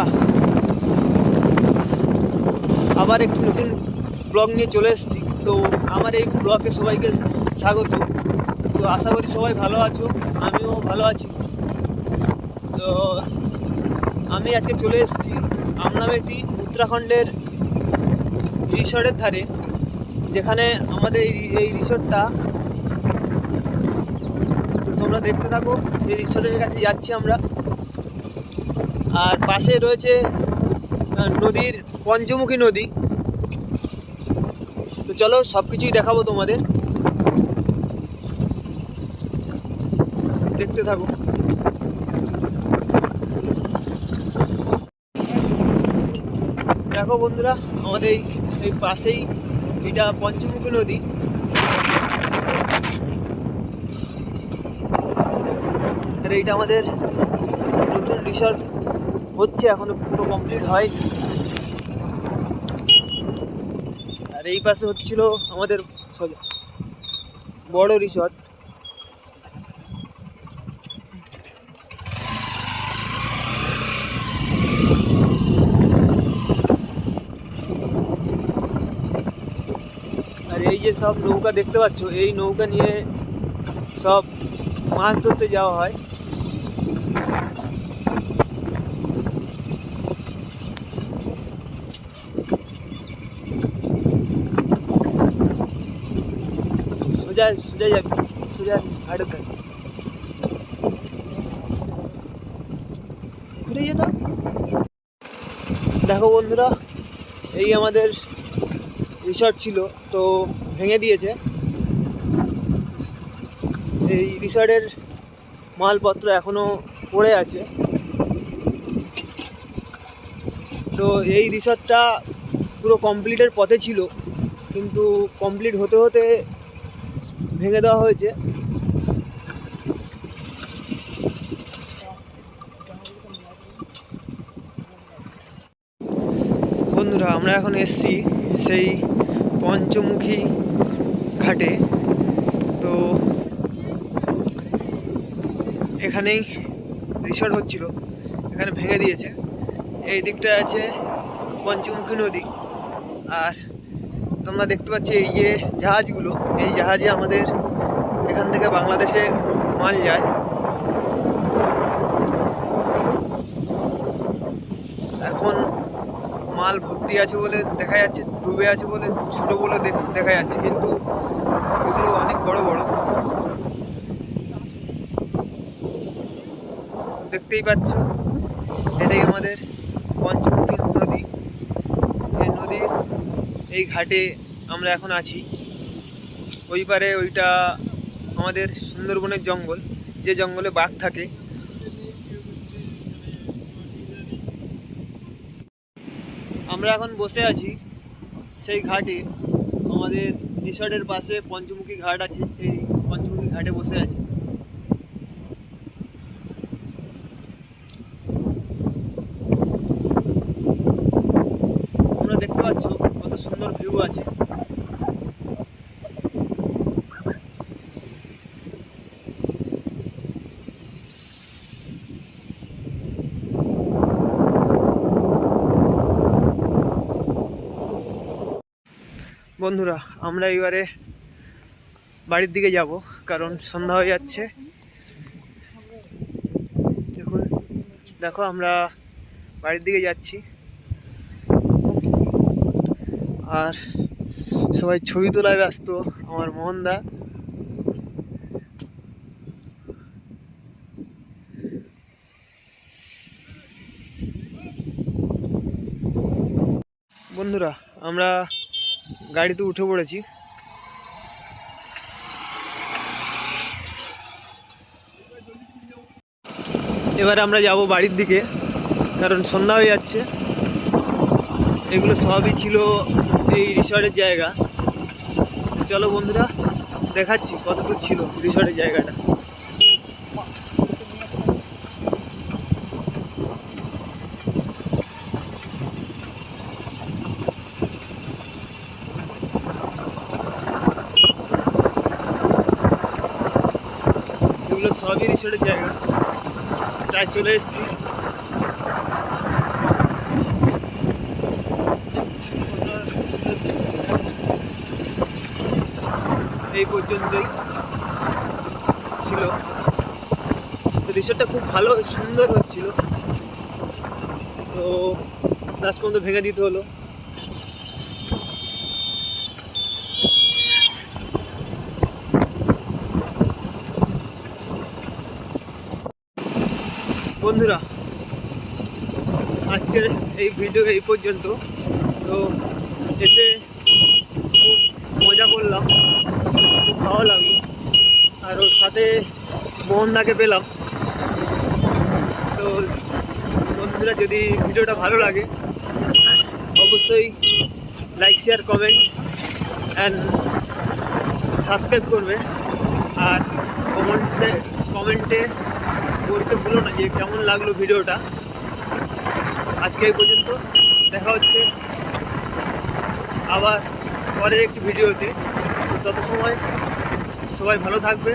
বন্ধুরা, আবার একটি নতুন ব্লগ নিয়ে চলে এসেছি। তো আমার এই ব্লগে সবাইকে স্বাগত। তো আশা করি সবাই ভালো আছো, আমিও ভালো আছি। তো আমি আজকে চলে এসেছি আমনামেতি উত্তরাখণ্ডের রিসর্টের ধারে, যেখানে আমাদের এই রিসর্টটা। তো তোমরা দেখতে থাকো, সেই রিসর্টের কাছে যাচ্ছি আমরা। আর পাশে রয়েছে নদীর পঞ্চমুখী নদী। তো চলো সব কিছুই দেখাবো তোমাদের, দেখতে থাকো। দেখো বন্ধুরা, আমাদের এই পাশেই এটা পঞ্চমুখী নদী। আর এইটা আমাদের নতুন রিসর্ট হচ্ছে, এখনো পুরো কমপ্লিট হয়নি। আর এই পাশে হচ্ছিল আমাদের বড় রিসর্ট। আর এই যে সব নৌকা দেখতে পাচ্ছ, এই নৌকা নিয়ে সব মাছ ধরতে যাওয়া হয়। সোজা সোজা যাবি, সোজা ঘাটের ধারে ঘুরে যেত। দেখো বন্ধুরা, এই আমাদের রিসর্ট ছিল, তো ভেঙে দিয়েছে। এই রিসর্টের মালপত্র এখনো পড়ে আছে। তো এই রিসর্টটা পুরো কমপ্লিটের পথে ছিল, কিন্তু কমপ্লিট হতে হতে ভেঙে দেওয়া হয়েছে। বন্ধুরা, আমরা এখন এসেছি সেই পঞ্চমুখী ঘাটে। তো এখানেই রিসর্ট হচ্ছিল, এখানে ভেঙে দিয়েছে। এই দিকটা আছে পঞ্চমুখী নদী। আর তোমরা দেখতে পাচ্ছ এই যে জাহাজগুলো, এই জাহাজে আমাদের এখান থেকে বাংলাদেশে মাল যায়। এখন মাল ভর্তি আছে বলে দেখা যাচ্ছে, ডুবে আছে বলে ছোটো বলে দেখা যাচ্ছে, কিন্তু এগুলো অনেক বড় বড়। দেখতেই পাচ্ছ, এটাই আমাদের পঞ্চমুখী নদী। এই নদীর এই ঘাটে আমরা এখন আছি। ওই পারে ওইটা আমাদের সুন্দরবনের জঙ্গল, যে জঙ্গলে বাঘ থাকে। আমরা এখন বসে আছি সেই ঘাটে, আমাদের রিসর্টের পাশে পঞ্চমুখী ঘাট আছে, সেই পঞ্চমুখী ঘাটে বসে আছি। তোমরা দেখতে পাচ্ছ কত সুন্দর ভিউ আছে। বন্ধুরা, আমরা এবারে বাড়ির দিকে যাব, কারণ সন্ধ্যা হয়ে যাচ্ছে। দেখো আমরা বাড়ির দিকে যাচ্ছি। আর সবাই ছবি তোলায় ব্যস্ত। আমার মোহনদা, বন্ধুরা আমরা গাড়িতে উঠে পড়েছি। এবারে আমরা যাব বাড়ির দিকে, কারণ সন্ধ্যা হয়ে যাচ্ছে। এগুলো সবই ছিল এই রিসর্টের জায়গা। চলো বন্ধুরা, দেখাচ্ছি কত দূর ছিল রিসর্টের জায়গাটা। এগুলো সবই রিসর্টের জায়গা। প্রায় চলে এসেছি। পর্যন্তই ছিল। তো রিসোর্টটা খুব ভালো সুন্দর হচ্ছিল, তো লাস্ট পর্যন্ত ভেঙে দিতে হলো। বন্ধুরা, আজকের এই ভিডিও এই পর্যন্ত। তো এসে খুব মজা করলাম, খুব ভালো লাগলো, আর ওর সাথে মোহনদাকে পেলাম। তো বন্ধুরা, যদি ভিডিওটা ভালো লাগে অবশ্যই like, share, comment and subscribe করবে। আর কমেন্টে বলতে ভুলো না যে কেমন লাগলো ভিডিওটা। আজকে এই পর্যন্ত, দেখা হচ্ছে আবার পরের একটি ভিডিওতে। তত সময় সবাই ভালো থাকবে।